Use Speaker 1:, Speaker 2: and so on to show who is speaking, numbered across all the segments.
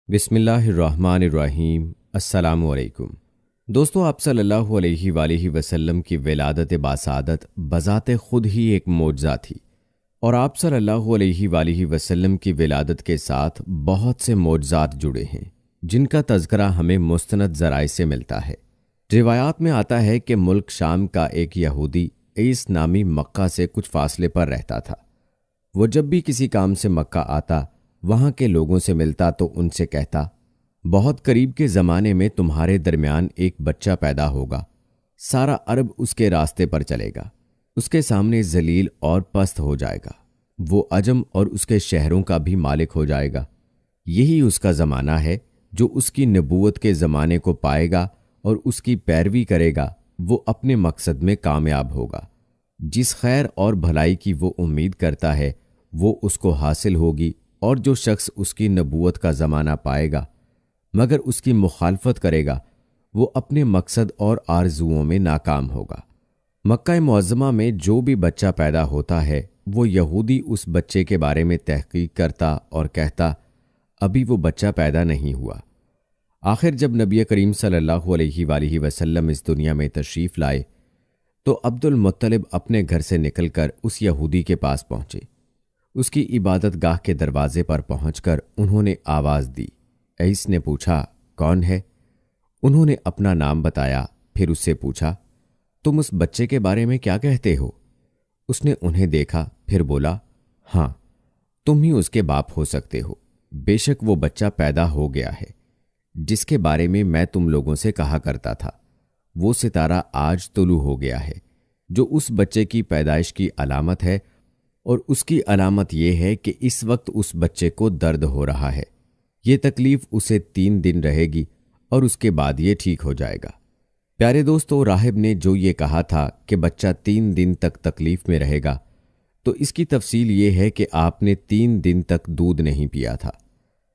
Speaker 1: بسم اللہ الرحمن الرحیم۔ السلام علیکم دوستو، آپ صلی اللہ علیہ وآلہ وسلم کی ولادت باسعادت بذات خود ہی ایک معجزہ تھی، اور آپ صلی اللہ علیہ وآلہ وسلم کی ولادت کے ساتھ بہت سے معجزات جڑے ہیں جن کا تذکرہ ہمیں مستند ذرائع سے ملتا ہے۔ روایات میں آتا ہے کہ ملک شام کا ایک یہودی عیس نامی مکہ سے کچھ فاصلے پر رہتا تھا۔ وہ جب بھی کسی کام سے مکہ آتا، وہاں کے لوگوں سے ملتا تو ان سے کہتا، بہت قریب کے زمانے میں تمہارے درمیان ایک بچہ پیدا ہوگا، سارا عرب اس کے راستے پر چلے گا، اس کے سامنے ذلیل اور پست ہو جائے گا، وہ عجم اور اس کے شہروں کا بھی مالک ہو جائے گا۔ یہی اس کا زمانہ ہے، جو اس کی نبوت کے زمانے کو پائے گا اور اس کی پیروی کرے گا وہ اپنے مقصد میں کامیاب ہوگا۔ جس خیر اور بھلائی کی وہ امید کرتا ہے وہ اس کو حاصل ہوگی، اور جو شخص اس کی نبوت کا زمانہ پائے گا مگر اس کی مخالفت کرے گا وہ اپنے مقصد اور آرزوؤں میں ناکام ہوگا۔ مکہ معظمہ میں جو بھی بچہ پیدا ہوتا ہے وہ یہودی اس بچے کے بارے میں تحقیق کرتا اور کہتا، ابھی وہ بچہ پیدا نہیں ہوا۔ آخر جب نبی کریم صلی اللہ علیہ وآلہ وسلم اس دنیا میں تشریف لائے تو عبد المطلب اپنے گھر سے نکل کر اس یہودی کے پاس پہنچے۔ اس کی عبادت گاہ کے دروازے پر پہنچ کر انہوں نے آواز دی۔ عیس نے پوچھا، کون ہے؟ انہوں نے اپنا نام بتایا، پھر اس سے پوچھا، تم اس بچے کے بارے میں کیا کہتے ہو؟ اس نے انہیں دیکھا، پھر بولا، ہاں، تم ہی اس کے باپ ہو سکتے ہو۔ بے شک وہ بچہ پیدا ہو گیا ہے جس کے بارے میں تم لوگوں سے کہا کرتا تھا۔ وہ ستارہ آج طلوع ہو گیا ہے جو اس بچے کی پیدائش کی علامت ہے، اور اس کی علامت یہ ہے کہ اس وقت اس بچے کو درد ہو رہا ہے۔ یہ تکلیف اسے 3 دن رہے گی اور اس کے بعد یہ ٹھیک ہو جائے گا۔ پیارے دوستو، راہب نے جو یہ کہا تھا کہ بچہ 3 دن تک تکلیف میں رہے گا، تو اس کی تفصیل یہ ہے کہ آپ نے 3 دن تک دودھ نہیں پیا تھا۔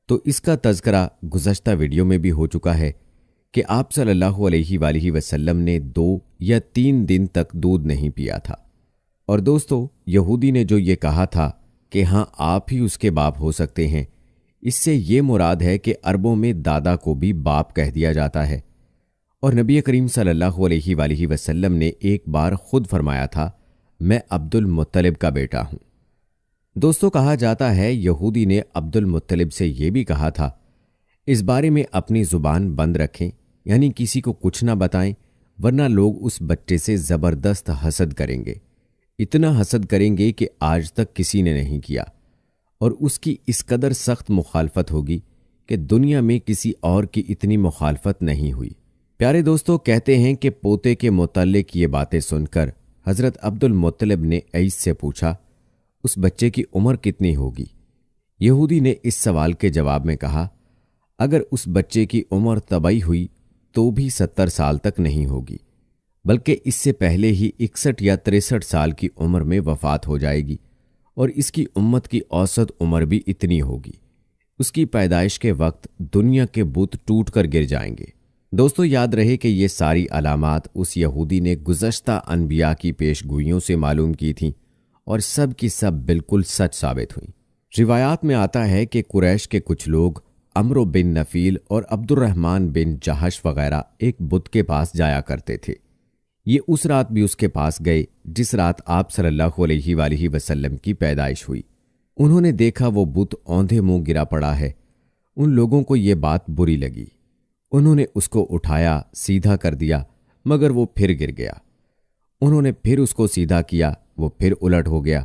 Speaker 1: تو اس کا تذکرہ گزشتہ ویڈیو میں بھی ہو چکا ہے کہ آپ صلی اللہ علیہ وآلہ وسلم نے 2 یا 3 دن تک دودھ نہیں پیا تھا۔ اور دوستو، یہودی نے جو یہ کہا تھا کہ ہاں آپ ہی اس کے باپ ہو سکتے ہیں، اس سے یہ مراد ہے کہ عربوں میں دادا کو بھی باپ کہہ دیا جاتا ہے، اور نبی کریم صلی اللہ علیہ وآلہ وسلم نے ایک بار خود فرمایا تھا، میں عبد المطلب کا بیٹا ہوں۔ دوستو، کہا جاتا ہے یہودی نے عبد المطلب سے یہ بھی کہا تھا، اس بارے میں اپنی زبان بند رکھیں، یعنی کسی کو کچھ نہ بتائیں، ورنہ لوگ اس بچے سے زبردست حسد کریں گے، اتنا حسد کریں گے کہ آج تک کسی نے نہیں کیا، اور اس کی اس قدر سخت مخالفت ہوگی کہ دنیا میں کسی اور کی اتنی مخالفت نہیں ہوئی۔ پیارے دوستو، کہتے ہیں کہ پوتے کے متعلق یہ باتیں سن کر حضرت عبد المطلب نے عیس سے پوچھا، اس بچے کی عمر کتنی ہوگی؟ یہودی نے اس سوال کے جواب میں کہا، اگر اس بچے کی عمر طبی ہوئی تو بھی 70 سال تک نہیں ہوگی، بلکہ اس سے پہلے ہی 61 یا 63 سال کی عمر میں وفات ہو جائے گی، اور اس کی امت کی اوسط عمر بھی اتنی ہوگی۔ اس کی پیدائش کے وقت دنیا کے بت ٹوٹ کر گر جائیں گے۔ دوستو، یاد رہے کہ یہ ساری علامات اس یہودی نے گزشتہ انبیاء کی پیش گوئیوں سے معلوم کی تھیں، اور سب کی سب بالکل سچ ثابت ہوئیں۔ روایات میں آتا ہے کہ قریش کے کچھ لوگ عمرو بن نفیل اور عبد الرحمن بن جہش وغیرہ ایک بت کے پاس جایا کرتے تھے۔ یہ اس رات بھی اس کے پاس گئے جس رات آپ صلی اللہ علیہ وآلہ وسلم کی پیدائش ہوئی۔ انہوں نے دیکھا وہ بت اوندھے منہ گرا پڑا ہے۔ ان لوگوں کو یہ بات بری لگی۔ انہوں نے اس کو اٹھایا، سیدھا کر دیا، مگر وہ پھر گر گیا۔ انہوں نے پھر اس کو سیدھا کیا، وہ پھر الٹ ہو گیا۔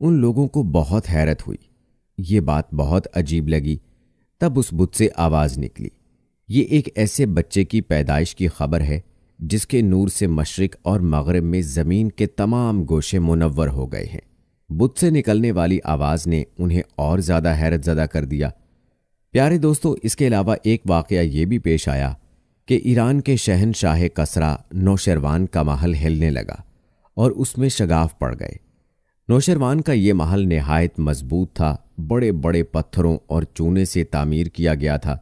Speaker 1: ان لوگوں کو بہت حیرت ہوئی، یہ بات بہت عجیب لگی۔ تب اس بت سے آواز نکلی، یہ ایک ایسے بچے کی پیدائش کی خبر ہے جس کے نور سے مشرق اور مغرب میں زمین کے تمام گوشے منور ہو گئے ہیں۔ بت سے نکلنے والی آواز نے انہیں اور زیادہ حیرت زدہ کر دیا۔ پیارے دوستو، اس کے علاوہ ایک واقعہ یہ بھی پیش آیا کہ ایران کے شہنشاہ کسریٰ نوشروان کا محل ہلنے لگا اور اس میں شگاف پڑ گئے۔ نوشروان کا یہ محل نہایت مضبوط تھا، بڑے بڑے پتھروں اور چونے سے تعمیر کیا گیا تھا۔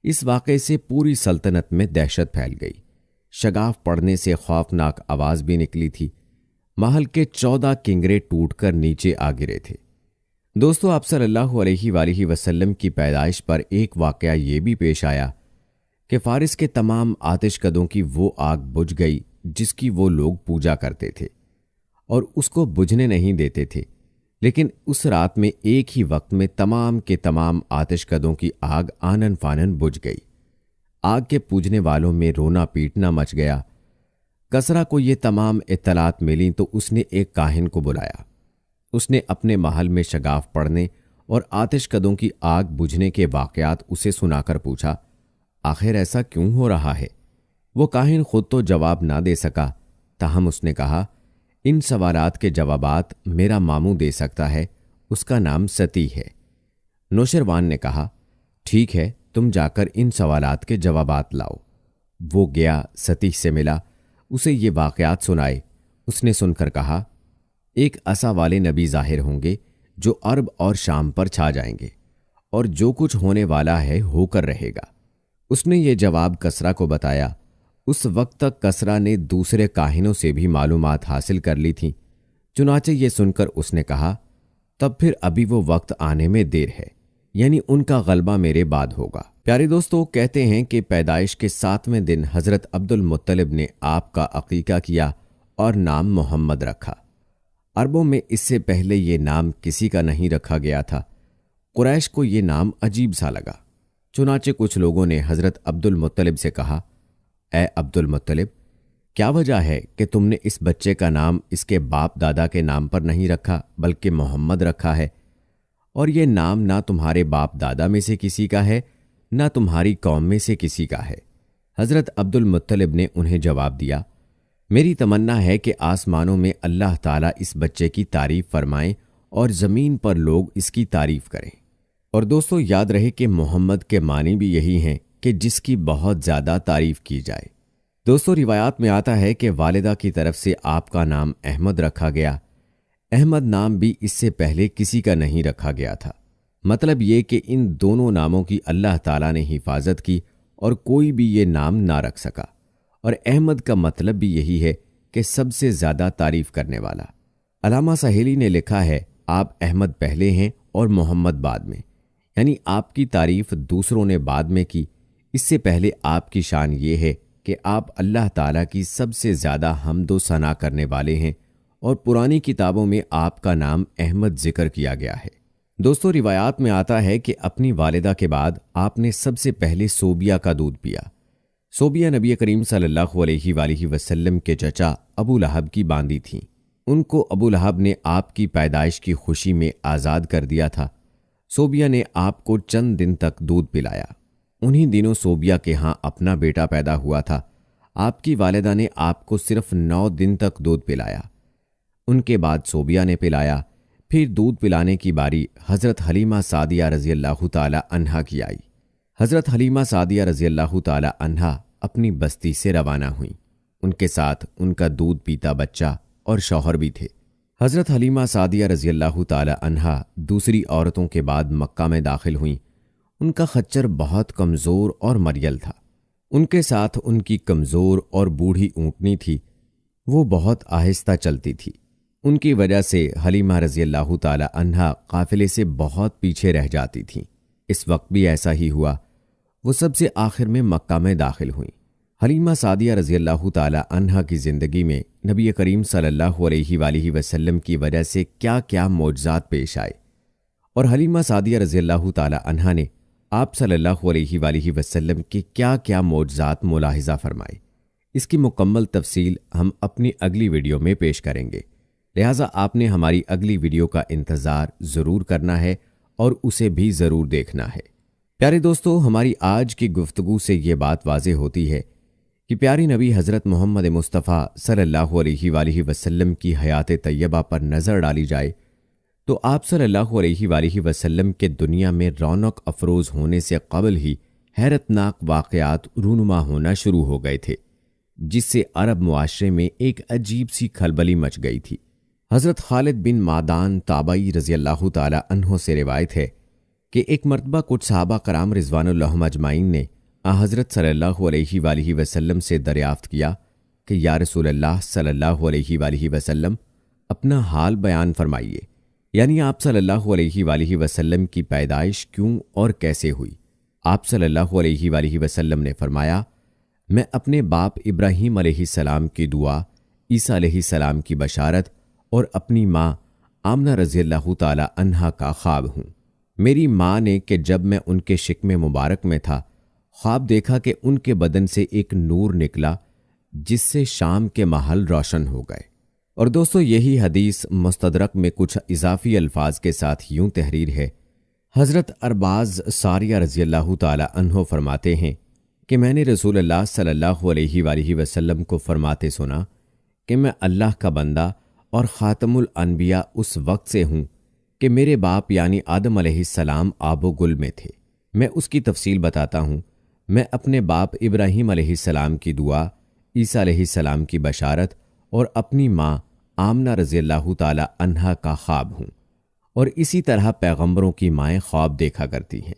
Speaker 1: اس واقعے سے پوری سلطنت میں دہشت پھیل گئی۔ شگاف پڑنے سے خوفناک آواز بھی نکلی تھی۔ محل کے 14 کنگرے ٹوٹ کر نیچے آ گرے تھے۔ دوستو آپ صلی اللہ علیہ وآلہ وسلم کی پیدائش پر ایک واقعہ یہ بھی پیش آیا کہ فارس کے تمام آتش کدوں کی وہ آگ بجھ گئی جس کی وہ لوگ پوجا کرتے تھے اور اس کو بجھنے نہیں دیتے تھے، لیکن اس رات میں ایک ہی وقت میں تمام کے تمام آتش کدوں کی آگ آنن فانن بجھ گئی۔ آگ کے پوجنے والوں میں رونا پیٹنا مچ گیا۔ کسرا کو یہ تمام اطلاعات ملیں تو اس نے ایک کاہن کو بلایا۔ اس نے اپنے محل میں شگاف پڑھنے اور آتش کدوں کی آگ بجھنے کے واقعات اسے سنا کر پوچھا، آخر ایسا کیوں ہو رہا ہے؟ وہ کاہن خود تو جواب نہ دے سکا، تاہم اس نے کہا، ان سوالات کے جوابات میرا ماموں دے سکتا ہے، اس کا نام ستی ہے۔ نوشروان نے کہا، ٹھیک ہے، تم جا کر ان سوالات کے جوابات لاؤ۔ وہ گیا، ستی سے ملا، اسے یہ واقعات سنائے۔ اس نے سن کر کہا، ایک عصا والے نبی ظاہر ہوں گے جو عرب اور شام پر چھا جائیں گے، اور جو کچھ ہونے والا ہے ہو کر رہے گا۔ اس نے یہ جواب کسرا کو بتایا۔ اس وقت تک کسرا نے دوسرے کاہنوں سے بھی معلومات حاصل کر لی تھیں، چنانچہ یہ سن کر اس نے کہا، تب پھر ابھی وہ وقت آنے میں دیر ہے، یعنی ان کا غلبہ میرے بعد ہوگا۔ پیارے دوستو، کہتے ہیں کہ پیدائش کے 7ویں دن حضرت عبد المطلب نے آپ کا عقیقہ کیا اور نام محمد رکھا۔ عربوں میں اس سے پہلے یہ نام کسی کا نہیں رکھا گیا تھا۔ قریش کو یہ نام عجیب سا لگا، چنانچہ کچھ لوگوں نے حضرت عبد المطلب سے کہا، اے عبد المطلب، کیا وجہ ہے کہ تم نے اس بچے کا نام اس کے باپ دادا کے نام پر نہیں رکھا بلکہ محمد رکھا ہے؟ اور یہ نام نہ تمہارے باپ دادا میں سے کسی کا ہے نہ تمہاری قوم میں سے کسی کا ہے۔ حضرت عبد المطلب نے انہیں جواب دیا، میری تمنا ہے کہ آسمانوں میں اللہ تعالیٰ اس بچے کی تعریف فرمائیں اور زمین پر لوگ اس کی تعریف کریں۔ اور دوستو یاد رہے کہ محمد کے معنی بھی یہی ہیں کہ جس کی بہت زیادہ تعریف کی جائے۔ دوستو روایات میں آتا ہے کہ والدہ کی طرف سے آپ کا نام احمد رکھا گیا۔ احمد نام بھی اس سے پہلے کسی کا نہیں رکھا گیا تھا۔ مطلب یہ کہ ان دونوں ناموں کی اللہ تعالیٰ نے حفاظت کی اور کوئی بھی یہ نام نہ رکھ سکا۔ اور احمد کا مطلب بھی یہی ہے کہ سب سے زیادہ تعریف کرنے والا۔ علامہ سہیلی نے لکھا ہے، آپ احمد پہلے ہیں اور محمد بعد میں، یعنی آپ کی تعریف دوسروں نے بعد میں کی۔ اس سے پہلے آپ کی شان یہ ہے کہ آپ اللہ تعالیٰ کی سب سے زیادہ حمد و ثنا کرنے والے ہیں، اور پرانی کتابوں میں آپ کا نام احمد ذکر کیا گیا ہے۔ دوستو روایات میں آتا ہے کہ اپنی والدہ کے بعد آپ نے سب سے پہلے صوبیہ کا دودھ پیا۔ صوبیہ نبی کریم صلی اللہ علیہ وآلہ وسلم کے چچا ابو لہب کی باندی تھیں۔ ان کو ابو لہب نے آپ کی پیدائش کی خوشی میں آزاد کر دیا تھا۔ صوبیہ نے آپ کو چند دن تک دودھ پلایا۔ انہی دنوں صوبیہ کے ہاں اپنا بیٹا پیدا ہوا تھا۔ آپ کی والدہ نے آپ کو صرف 9 دن تک دودھ پلایا۔ ان کے بعد صوبیہ نے پلایا۔ پھر دودھ پلانے کی باری حضرت حلیمہ سعدیہ رضی اللہ تعالی عنہا کی آئی۔ حضرت حلیمہ سعدیہ رضی اللہ تعالی عنہا اپنی بستی سے روانہ ہوئیں۔ ان کے ساتھ ان کا دودھ پیتا بچہ اور شوہر بھی تھے۔ حضرت حلیمہ سعدیہ رضی اللہ تعالی عنہا دوسری عورتوں کے بعد مکہ میں داخل ہوئیں۔ ان کا خچر بہت کمزور اور مریل تھا۔ ان کے ساتھ ان کی کمزور اور بوڑھی اونٹنی تھی، وہ بہت آہستہ چلتی تھی۔ ان کی وجہ سے حلیمہ رضی اللہ تعالی عنہا قافلے سے بہت پیچھے رہ جاتی تھیں۔ اس وقت بھی ایسا ہی ہوا۔ وہ سب سے آخر میں مکہ میں داخل ہوئیں۔ حلیمہ سعدیہ رضی اللہ تعالی عنہا کی زندگی میں نبی کریم صلی اللہ علیہ وآلہ وسلم کی وجہ سے کیا کیا معجزات پیش آئے، اور حلیمہ سعدیہ رضی اللہ تعالی عنہا نے آپ صلی اللہ علیہ وآلہ وسلم کے کیا کیا معجزات ملاحظہ فرمائے، اس کی مکمل تفصیل ہم اپنی اگلی ویڈیو میں پیش کریں گے۔ لہٰذا آپ نے ہماری اگلی ویڈیو کا انتظار ضرور کرنا ہے اور اسے بھی ضرور دیکھنا ہے۔ پیارے دوستو، ہماری آج کی گفتگو سے یہ بات واضح ہوتی ہے کہ پیاری نبی حضرت محمد مصطفیٰ صلی اللہ علیہ وآلہ وسلم کی حیات طیبہ پر نظر ڈالی جائے تو آپ صلی اللہ علیہ وآلہ وسلم کے دنیا میں رونق افروز ہونے سے قبل ہی حیرت ناک واقعات رونما ہونا شروع ہو گئے تھے، جس سے عرب معاشرے میں ایک عجیب سی کھلبلی مچ گئی تھی۔ حضرت خالد بن معدان تابعی رضی اللہ تعالی عنہ سے روایت ہے کہ ایک مرتبہ کچھ صحابہ کرام رضوان اللہ اجمعین نے حضرت صلی اللہ علیہ وآلہ وسلم سے دریافت کیا کہ یا رسول اللہ صلی اللہ علیہ وآلہ وسلم، اپنا حال بیان فرمائیے، یعنی آپ صلی اللہ علیہ وآلہ وسلم کی پیدائش کیوں اور کیسے ہوئی؟ آپ صلی اللہ علیہ وآلہ وسلم نے فرمایا، میں اپنے باپ ابراہیم علیہ السلام کی دعا، عیسیٰ علیہ السلام کی بشارت اور اپنی ماں آمنہ رضی اللہ تعالی عنہا کا خواب ہوں۔ میری ماں نے کہ جب میں ان کے شکم مبارک میں تھا، خواب دیکھا کہ ان کے بدن سے ایک نور نکلا جس سے شام کے محل روشن ہو گئے۔ اور دوستو، یہی حدیث مستدرک میں کچھ اضافی الفاظ کے ساتھ یوں تحریر ہے۔ حضرت ارباز ساریہ رضی اللہ تعالی عنہ فرماتے ہیں کہ میں نے رسول اللہ صلی اللہ علیہ وآلہ وسلم کو فرماتے سنا کہ میں اللہ کا بندہ اور خاتم الانبیاء اس وقت سے ہوں کہ میرے باپ یعنی آدم علیہ السلام آب و گل میں تھے۔ میں اس کی تفصیل بتاتا ہوں۔ میں اپنے باپ ابراہیم علیہ السلام کی دعا، عیسیٰ علیہ السلام کی بشارت اور اپنی ماں آمنہ رضی اللہ تعالی عنہا کا خواب ہوں، اور اسی طرح پیغمبروں کی مائیں خواب دیکھا کرتی ہیں۔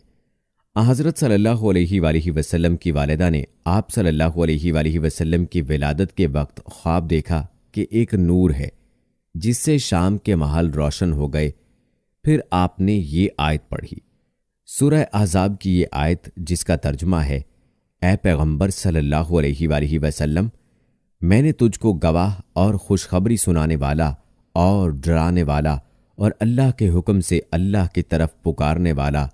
Speaker 1: حضرت صلی اللہ علیہ وآلہ وسلم کی والدہ نے آپ صلی اللہ علیہ وآلہ وسلم کی ولادت کے وقت خواب دیکھا کہ ایک نور ہے جس سے شام کے محل روشن ہو گئے۔ پھر آپ نے یہ آیت پڑھی، سورہ احزاب کی یہ آیت جس کا ترجمہ ہے، اے پیغمبر صلی اللہ علیہ وآلہ وسلم، میں نے تجھ کو گواہ اور خوشخبری سنانے والا اور ڈرانے والا اور اللہ کے حکم سے اللہ کی طرف پکارنے والا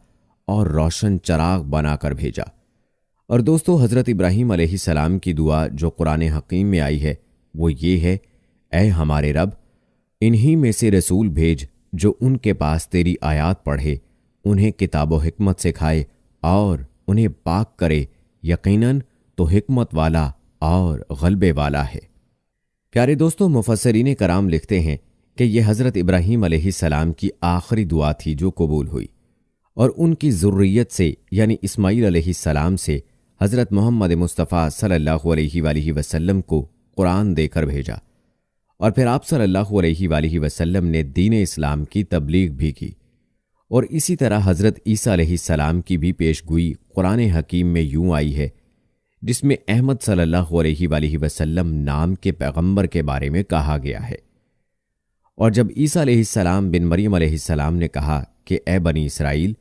Speaker 1: اور روشن چراغ بنا کر بھیجا۔ اور دوستو، حضرت ابراہیم علیہ السلام کی دعا جو قرآن حکیم میں آئی ہے وہ یہ ہے، اے ہمارے رب، انہی میں سے رسول بھیج جو ان کے پاس تیری آیات پڑھے، انہیں کتاب و حکمت سکھائے اور انہیں پاک کرے، یقیناً تو حکمت والا اور غلبے والا ہے۔ پیارے دوستو، مفسرین کرام لکھتے ہیں کہ یہ حضرت ابراہیم علیہ السلام کی آخری دعا تھی جو قبول ہوئی، اور ان کی ذریت سے یعنی اسماعیل علیہ السلام سے حضرت محمد مصطفیٰ صلی اللہ علیہ وآلہ وسلم کو قرآن دے کر بھیجا، اور پھر آپ صلی اللہ علیہ وآلہ وسلم نے دین اسلام کی تبلیغ بھی کی۔ اور اسی طرح حضرت عیسیٰ علیہ السلام کی بھی پیش گوئی قرآن حکیم میں یوں آئی ہے، جس میں احمد صلی اللہ علیہ وآلہ وسلم نام کے پیغمبر کے بارے میں کہا گیا ہے۔ اور جب عیسیٰ علیہ السلام بن مریم علیہ السلام نے کہا کہ اے بنی اسرائیل،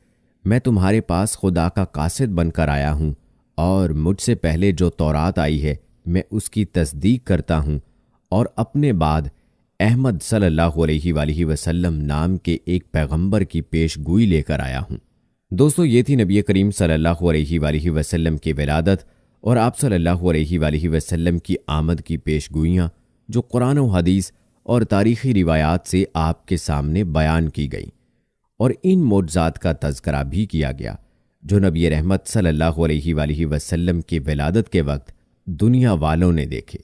Speaker 1: میں تمہارے پاس خدا کا قاصد بن کر آیا ہوں، اور مجھ سے پہلے جو تورات آئی ہے میں اس کی تصدیق کرتا ہوں، اور اپنے بعد احمد صلی اللہ علیہ وآلہ وسلم نام کے ایک پیغمبر کی پیش گوئی لے کر آیا ہوں۔ دوستو، یہ تھی نبی کریم صلی اللہ علیہ وآلہ وسلم کی ولادت اور آپ صلی اللہ علیہ وآلہ وسلم کی آمد کی پیش گوئیاں جو قرآن و حدیث اور تاریخی روایات سے آپ کے سامنے بیان کی گئیں، اور ان معجزات کا تذکرہ بھی کیا گیا جو نبی رحمت صلی اللہ علیہ وآلہ وسلم کی ولادت کے وقت دنیا والوں نے دیکھے۔